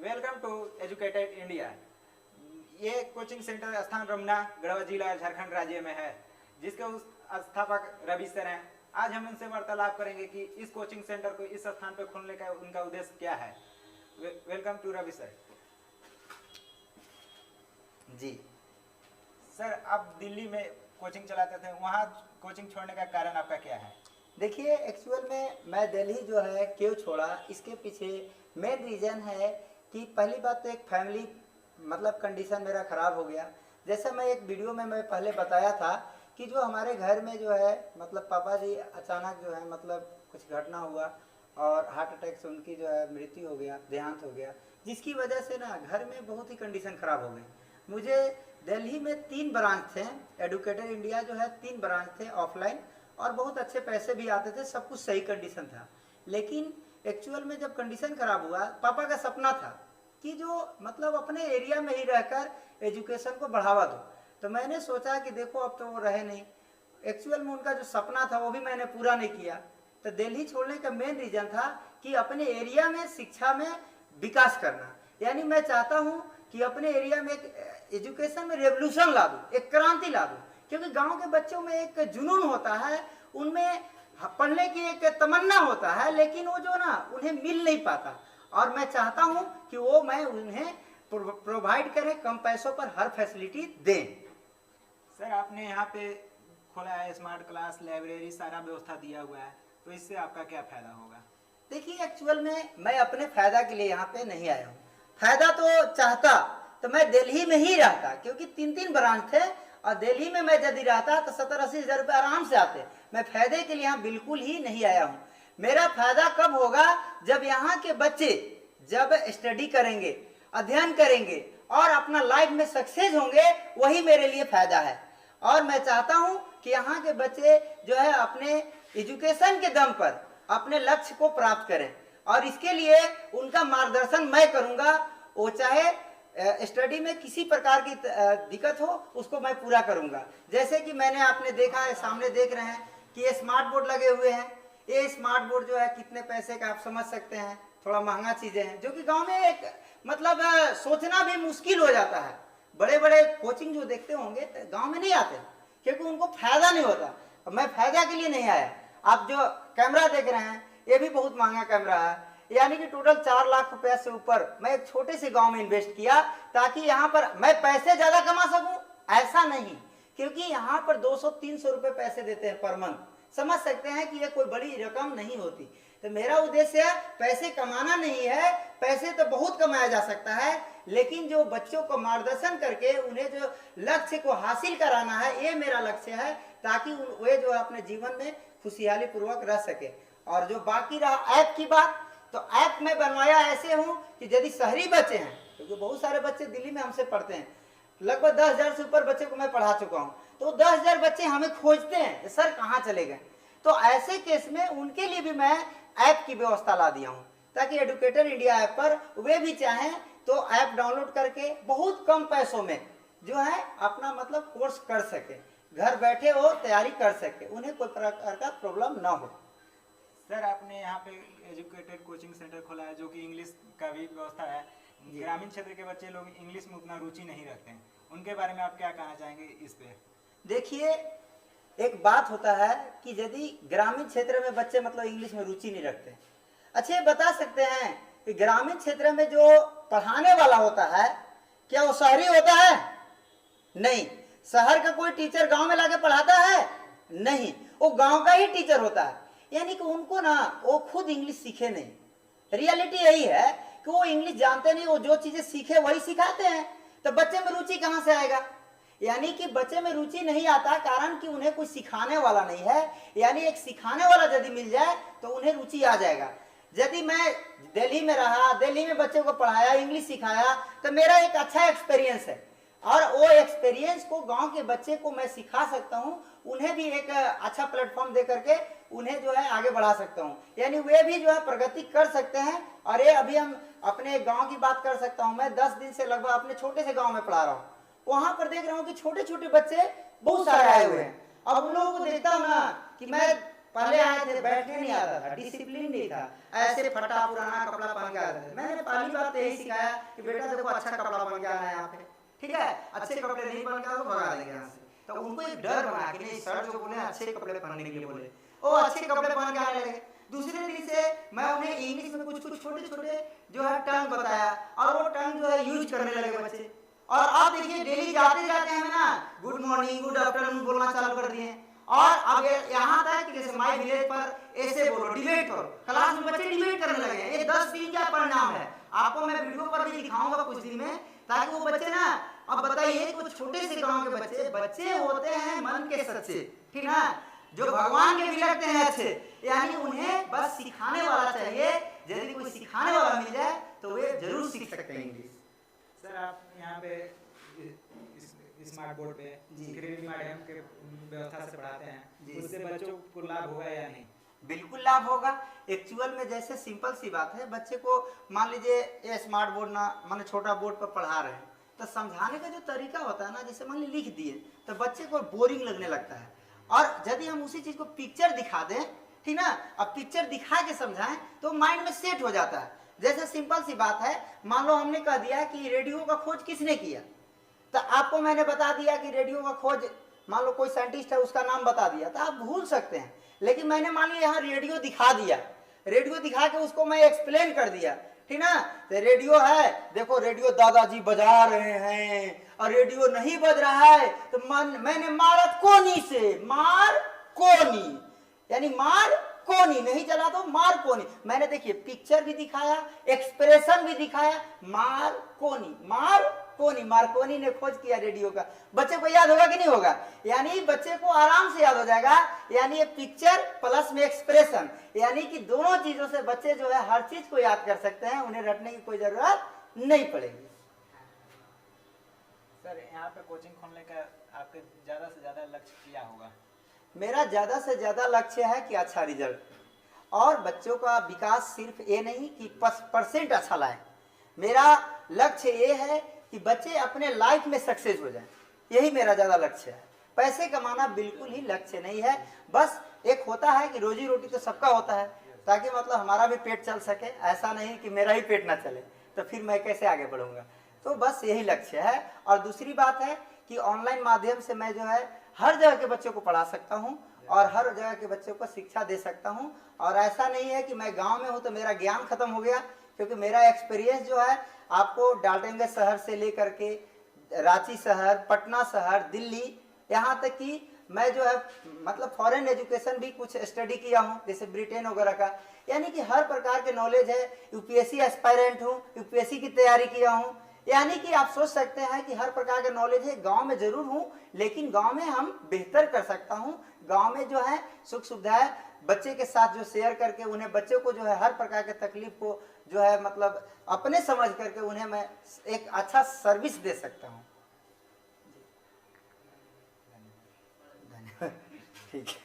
Welcome to educated India. ये coaching centre स्थान रमना गढ़वा जिला झारखंड राज्य में है, जिसके उस स्थापक रवि सर हैं। आज हम इनसे वार्तालाप करेंगे कि इस कोचिंग सेंटर को इस स्थान पर खोलने का उनका उद्देश्य क्या है। Welcome to Ravi sir. जी सर, आप दिल्ली में कोचिंग चलाते थे, वहाँ कोचिंग छोड़ने का कारण आपका क्या है? देखिए, एक्चुअल में मैं दिल्ली जो है क्यों छोड़ा, इसके पीछे मेन रीज़न है कि पहली बात तो एक फैमिली मतलब कंडीशन मेरा ख़राब हो गया। जैसा मैं एक वीडियो में मैं पहले बताया था कि जो हमारे घर में जो है मतलब पापा जी अचानक जो है मतलब कुछ घटना हुआ और हार्ट अटैक से उनकी जो है मृत्यु हो गया, देहांत हो गया, जिसकी वजह से ना घर में बहुत ही कंडीशन ख़राब हो गई। मुझे दिल्ली में 3 ब्रांच थे, एजुकेटेड इंडिया जो है 3 ब्रांच थे ऑफलाइन, और बहुत अच्छे पैसे भी आते थे, सब कुछ सही कंडीशन था। लेकिन एक्चुअल में जब कंडीशन खराब हुआ, पापा का सपना था कि जो मतलब अपने एरिया में ही रहकर एजुकेशन को बढ़ावा दो, तो मैंने सोचा कि देखो अब तो वो रहे नहीं। एक्चुअल में उनका जो सपना था वो भी मैंने पूरा नहीं किया। तो दिल्ली छोड़ने का मेन रीजन था कि अपने एरिया में शिक्षा में विकास करना, यानी मैं चाहता हूँ कि अपने एरिया में एक एजुकेशन में रेवोल्यूशन ला दूँ, एक क्रांति ला दूँ। क्योंकि गांव के बच्चों में एक जुनून होता है, उनमें पढ़ने की एक तमन्ना होता है, लेकिन वो जो ना उन्हें मिल नहीं पाता, और मैं चाहता हूं कि वो मैं उन्हें प्रोवाइड करें, कम पैसों पर हर फैसिलिटी दें। सर, आपने यहाँ पे खोला है स्मार्ट क्लास, लाइब्रेरी, सारा व्यवस्था दिया हुआ है, तो इससे आपका क्या फायदा होगा? देखिए, एक्चुअल में मैं अपने फायदा के लिए यहाँ पे नहीं आया हूँ। फायदा तो चाहता तो मैं दिल्ली में ही रहता, क्योंकि 3 ब्रांच थे, और दिल्ली में मैं यदि रहता तो 70-80 हज़ार रुपये आराम से आते। मैं फायदे के लिए यहाँ बिल्कुल ही नहीं आया हूँ। मेरा फायदा कब होगा, जब यहाँ के बच्चे जब स्टडी करेंगे, अध्ययन करेंगे और अपना लाइफ में सक्सेस होंगे, वही मेरे लिए फायदा है। और मैं चाहता हूँ कि यहाँ के बच्चे जो है अपने एजुकेशन के दम पर अपने लक्ष्य को प्राप्त करें, और इसके लिए उनका मार्गदर्शन मैं करूँगा। वो चाहे स्टडी में किसी प्रकार की दिक्कत हो, उसको मैं पूरा करूंगा। जैसे कि मैंने आपने देखा है, सामने देख रहे हैं कि ये स्मार्ट बोर्ड लगे हुए हैं। ये स्मार्ट बोर्ड जो है कितने पैसे का आप समझ सकते हैं, थोड़ा महंगा चीजें हैं, जो कि गांव में एक मतलब सोचना भी मुश्किल हो जाता है। बड़े बड़े कोचिंग जो देखते होंगे गाँव में नहीं आते, क्योंकि उनको फायदा नहीं होता। मैं फायदा के लिए नहीं आया। आप जो कैमरा देख रहे हैं, ये भी बहुत महंगा कैमरा है, यानी कि टोटल 4 लाख रुपए से ऊपर मैं एक छोटे से गांव में इन्वेस्ट किया, ताकि यहाँ पर मैं पैसे ज्यादा कमा सकूं। ऐसा नहीं, क्योंकि यहाँ पर 200-300 रुपए पैसे देते हैं पर मंथ। समझ सकते हैं कि ये कोई बड़ी रकम नहीं होती। तो मेरा उद्देश्य पैसे कमाना नहीं है, पैसे तो बहुत कमाया जा सकता है, लेकिन जो बच्चों को मार्गदर्शन करके उन्हें जो लक्ष्य को हासिल कराना है, ये मेरा लक्ष्य है, ताकि वे जो अपने जीवन में खुशहाली पूर्वक रह सके। और जो बाकी रहा ऐप की बात, तो ऐप में बनवाया ऐसे हूँ कि यदि शहरी बच्चे हैं, क्योंकि बहुत सारे बच्चे दिल्ली में हमसे पढ़ते हैं, लगभग 10,000 से ऊपर बच्चे को मैं पढ़ा चुका हूँ, तो 10,000 बच्चे हमें खोजते हैं सर कहाँ चले गए। तो ऐसे केस में उनके लिए भी मैं ऐप की व्यवस्था ला दिया हूँ, ताकि एजुकेटेड इंडिया ऐप पर वे भी चाहें तो ऐप डाउनलोड करके बहुत कम पैसों में जो है अपना मतलब कोर्स कर सके, घर बैठे वो तैयारी कर सके, उन्हें कोई प्रकार का प्रॉब्लम ना हो। सर, आपने यहाँ पे एजुकेटेड कोचिंग सेंटर खोला है, जो कि इंग्लिश का भी व्यवस्था है। ग्रामीण क्षेत्र के बच्चे लोग इंग्लिश में उतना रुचि नहीं रखते हैं, उनके बारे में आप क्या कहना चाहेंगे इस पे? देखिए, एक बात होता है कि यदि ग्रामीण क्षेत्र में बच्चे मतलब इंग्लिश में रुचि नहीं रखते, अच्छा बता सकते हैं कि ग्रामीण क्षेत्र में जो पढ़ाने वाला होता है, क्या वो शहरी होता है? नहीं। शहर का कोई टीचर गांव में लाके पढ़ाता है? नहीं, वो गांव का ही टीचर होता है। यानी कि उनको ना वो खुद इंग्लिश सीखे नहीं। रियलिटी यही है कि वो इंग्लिश जानते नहीं, वो जो चीजें सीखे वही सिखाते हैं। तो बच्चे में रुचि कहाँ से आएगा? यानी कि बच्चे में रुचि नहीं आता, कारण कि उन्हें कोई सिखाने वाला नहीं है। यानी एक सिखाने वाला यदि मिल जाए तो उन्हें रुचि आ जाएगा। यदि मैं दिल्ली में रहा, दिल्ली में बच्चे को पढ़ाया, इंग्लिश सिखाया, तो मेरा एक अच्छा एक्सपीरियंस है, और वो एक्सपीरियंस को गांव के बच्चे को मैं सिखा सकता हूं, उन्हें भी एक अच्छा प्लेटफॉर्म दे करके उन्हें जो है आगे बढ़ा सकता हूं। यानी वे भी जो है प्रगति कर सकते हैं। और ये अभी हम अपने गांव की बात कर सकता हूं, मैं 10 दिन से लगभग अपने छोटे से गांव में पढ़ा रहा हूं। वहां पर देख रहा हूं कि छोटे छोटे बच्चे बहुत सारे आए हुए हैं। अब उन लोगों को देखता हूं ना कि मैं पहले आए थे बैठने नहीं आता था, डिसिप्लिन नहीं था, ऐसे फटा पुराना कपड़ा पहन के आते थे। मैंने पहली बात यही सिखाया कि बेटा देखो अच्छा कपड़ा पहन के आना है यहाँ पे, ठीक है, अच्छे कपड़े नहीं पहन के आओ तो भगा देंगे यहाँ से। तो उनको एक डर बना कि नहीं सर जो बोले अच्छे कपड़े पहनने के लिए बोले, वो अच्छे कपड़े पहन के आने लगे। दूसरे दिन से मैं उन्हें इंग्लिश में कुछ कुछ छोटे छोटे जो है टर्म बताया और वो टर्म जो है यूज करने लगे बच्चे। और अब देखिए डेली जाते जाते हैं ना गुड मॉर्निंग गुड आफ्टरनून बोलना चालू कर दिए। और अब यहाँ तक कि जैसे माय विलेज पर ऐसे बोलो, डिबेट करो, क्लास में बच्चे डिबेट करने लगे। ये 10 दिन का परिणाम है, आपको मैं वीडियो पर भी दिखाऊंगा कुछ दिन में, ताकि वो बच्चे ना, अब बताइए तो छोटे से गांव के बच्चे होते हैं मन के सच्चे, ठीक ना, जो भगवान के भी लगते हैं अच्छे, यानी उन्हें बस सिखाने वाला चाहिए। यदि कोई सिखाने वाला मिल जाए तो वे जरूर सीख सकते हैं इंग्लिश। सर आप यहाँ पे स्मार्ट बोर्ड पे अंग्रेजी माध्यम के व्यवस्था से पढ़ाते हैं, उससे बच्चों को लाभ होगा या नहीं? बिल्कुल लाभ होगा। एक्चुअल में जैसे सिंपल सी बात है, बच्चे को मान लीजिए ये स्मार्ट बोर्ड ना माने छोटा बोर्ड पर पढ़ा रहे हैं, तो समझाने का जो तरीका होता है ना, जैसे मान ली लिख दिए तो बच्चे को बोरिंग लगने लगता है। और यदि हम उसी चीज को पिक्चर दिखा दें, ठीक ना, अब पिक्चर दिखा के समझाएं तो माइंड में सेट हो जाता है। जैसे सिंपल सी बात है, मान लो हमने कह दिया कि रेडियो का खोज किसने किया, तो आपको मैंने बता दिया कि रेडियो का खोज मान लो कोई साइंटिस्ट है उसका नाम बता दिया, तो आप भूल सकते हैं। लेकिन मैंने मान लिया यहाँ रेडियो दिखा दिया, रेडियो दिखा के उसको मैं एक्सप्लेन कर दिया, ठीक ना, तो रेडियो है, देखो रेडियो दादाजी बजा रहे हैं और रेडियो नहीं बज रहा है तो मैंने मारा कोनी से, मार कोनी, यानी मार कोनी, नहीं चला तो मार कोनी। मैंने देखिए पिक्चर भी दिखाया, एक्सप्रेशन भी दिखाया, मार कोनी, मार कोनी, मार्कोनी ने खोज किया रेडियो का। बच्चे को याद होगा कि नहीं होगा? यानी बच्चे को आराम से याद हो जाएगा। यानी ये पिक्चर प्लस में एक्सप्रेशन, यानी कि दोनों चीजों से बच्चे जो है हर चीज को याद कर सकते हैं, उन्हें रटने की कोई जरूरत नहीं पड़ेगी। सर यहाँ पे कोचिंग खोलने का आपके ज्यादा से ज्यादा लक्ष्य क्या होगा? मेरा ज्यादा से ज्यादा लक्ष्य है कि अच्छा रिजल्ट और बच्चों का विकास, सिर्फ ये नहीं कि परसेंट अच्छा लाए। मेरा लक्ष्य ये है कि बच्चे अपने लाइफ में सक्सेस हो जाएं, यही मेरा ज्यादा लक्ष्य है। पैसे कमाना बिल्कुल ही लक्ष्य नहीं है। बस एक होता है कि रोजी रोटी तो सबका होता है, ताकि मतलब हमारा भी पेट चल सके। ऐसा नहीं कि मेरा ही पेट ना चले तो फिर मैं कैसे आगे बढ़ूंगा। तो बस यही लक्ष्य है। और दूसरी बात है कि ऑनलाइन माध्यम से मैं जो है हर जगह के बच्चों को पढ़ा सकता हूँ और हर जगह के बच्चों को शिक्षा दे सकता हूँ। और ऐसा नहीं है कि मैं गाँव में हूँ तो मेरा ज्ञान खत्म हो गया, क्योंकि मेरा एक्सपीरियंस जो है आपको डाल्टनगंज शहर से लेकर के रांची शहर, पटना शहर, दिल्ली, यहाँ तक कि मैं जो है मतलब फॉरेन एजुकेशन भी कुछ स्टडी किया हूँ, जैसे ब्रिटेन वगैरह का। यानी कि हर प्रकार के नॉलेज है। यूपीएससी एस्पायरेंट हूँ, यूपीएससी की तैयारी किया हूँ। यानी कि आप सोच सकते हैं कि हर प्रकार का नॉलेज है। गांव में जरूर हूँ, लेकिन गांव में हम बेहतर कर सकता हूँ। गांव में जो है सुख सुविधाएं बच्चे के साथ जो शेयर करके उन्हें, बच्चों को जो है हर प्रकार के तकलीफ को जो है मतलब अपने समझ करके उन्हें मैं एक अच्छा सर्विस दे सकता हूँ। धन्यवाद। ठीक है।